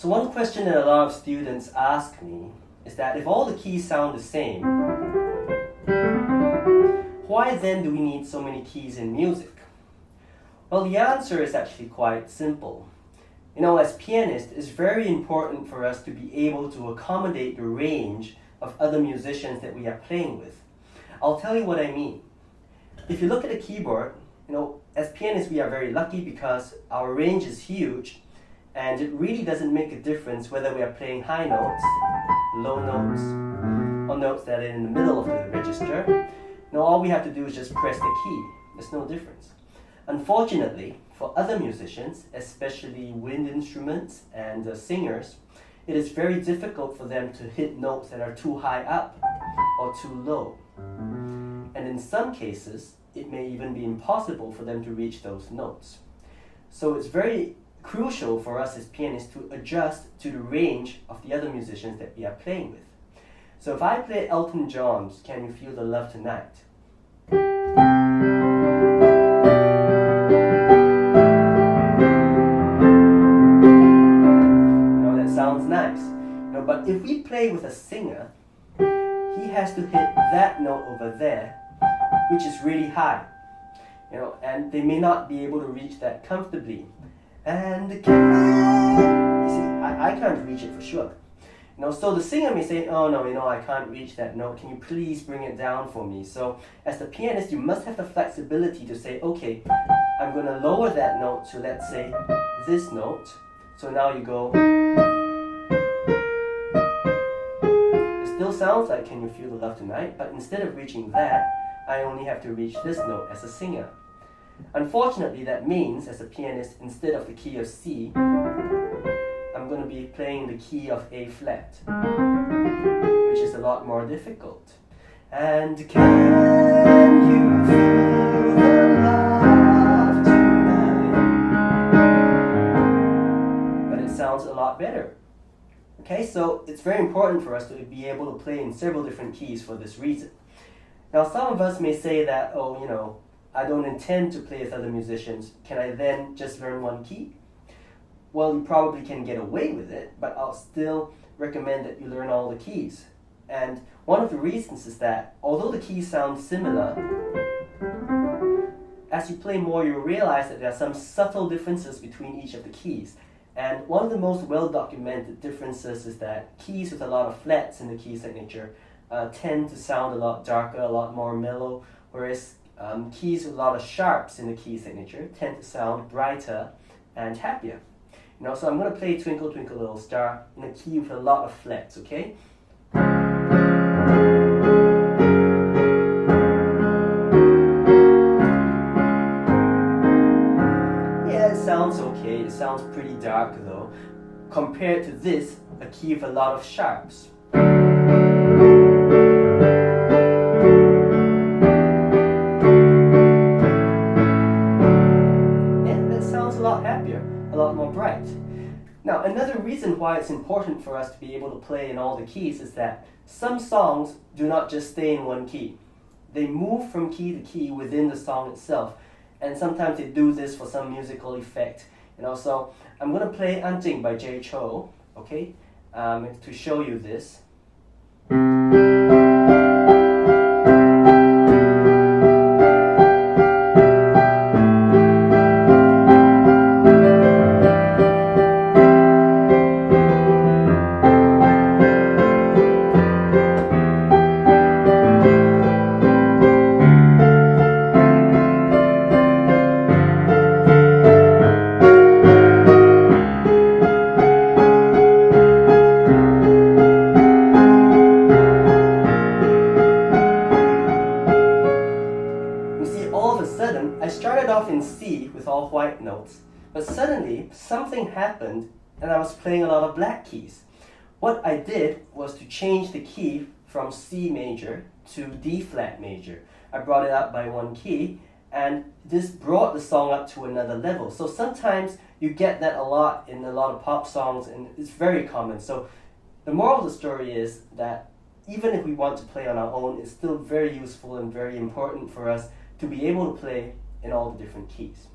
So one question that a lot of students ask me is that if all the keys sound the same, why then do we need so many keys in music? Well, the answer is actually quite simple. As pianists, it's very important for us to be able to accommodate the range of other musicians that we are playing with. I'll tell you what I mean. If you look at a keyboard, as pianists we are very lucky because our range is huge and it really doesn't make a difference whether we are playing high notes, low notes, or notes that are in the middle of the register. All we have to do is just press the key. There's no difference. Unfortunately, for other musicians, especially wind instruments and singers, it is very difficult for them to hit notes that are too high up or too low. And in some cases, it may even be impossible for them to reach those notes. So it's very crucial for us as pianists to adjust to the range of the other musicians that we are playing with. So if I play Elton John's Can You Feel the Love Tonight, that sounds nice. But if we play with a singer, he has to hit that note over there, which is really high, and they may not be able to reach that comfortably. And you see, I can't reach it for sure. So the singer may say, oh no, I can't reach that note. Can you please bring it down for me? So as the pianist, you must have the flexibility to say, okay, I'm going to lower that note to, let's say, this note. So now you go. It still sounds like Can You Feel the Love Tonight? But instead of reaching that, I only have to reach this note as a singer. Unfortunately, that means, as a pianist, instead of the key of C, I'm going to be playing the key of A flat, which is a lot more difficult. And can you feel the love tonight? But it sounds a lot better. Okay, so it's very important for us to be able to play in several different keys for this reason. Now, some of us may say that, I don't intend to play with other musicians. Can I then just learn one key? Well, you probably can get away with it, but I'll still recommend that you learn all the keys. And one of the reasons is that, although the keys sound similar, as you play more, you'll realize that there are some subtle differences between each of the keys. And one of the most well-documented differences is that keys with a lot of flats in the key signature tend to sound a lot darker, a lot more mellow, whereas keys with a lot of sharps in the key signature tend to sound brighter and happier. So I'm going to play Twinkle Twinkle Little Star in a key with a lot of flats, okay? Yeah, it sounds okay. It sounds pretty dark though, compared to this, a key with a lot of sharps. A lot more bright. Now, another reason why it's important for us to be able to play in all the keys is that some songs do not just stay in one key. They move from key to key within the song itself, and sometimes they do this for some musical effect. So I'm going to play Anjing by Jay Chou, okay, to show you this. I started off in C with all white notes, but suddenly something happened and I was playing a lot of black keys. What I did was to change the key from C major to D flat major. I brought it up by one key, and this brought the song up to another level. So sometimes you get that a lot in a lot of pop songs, and it's very common. So the moral of the story is that even if we want to play on our own, it's still very useful and very important for us to be able to play in all the different keys.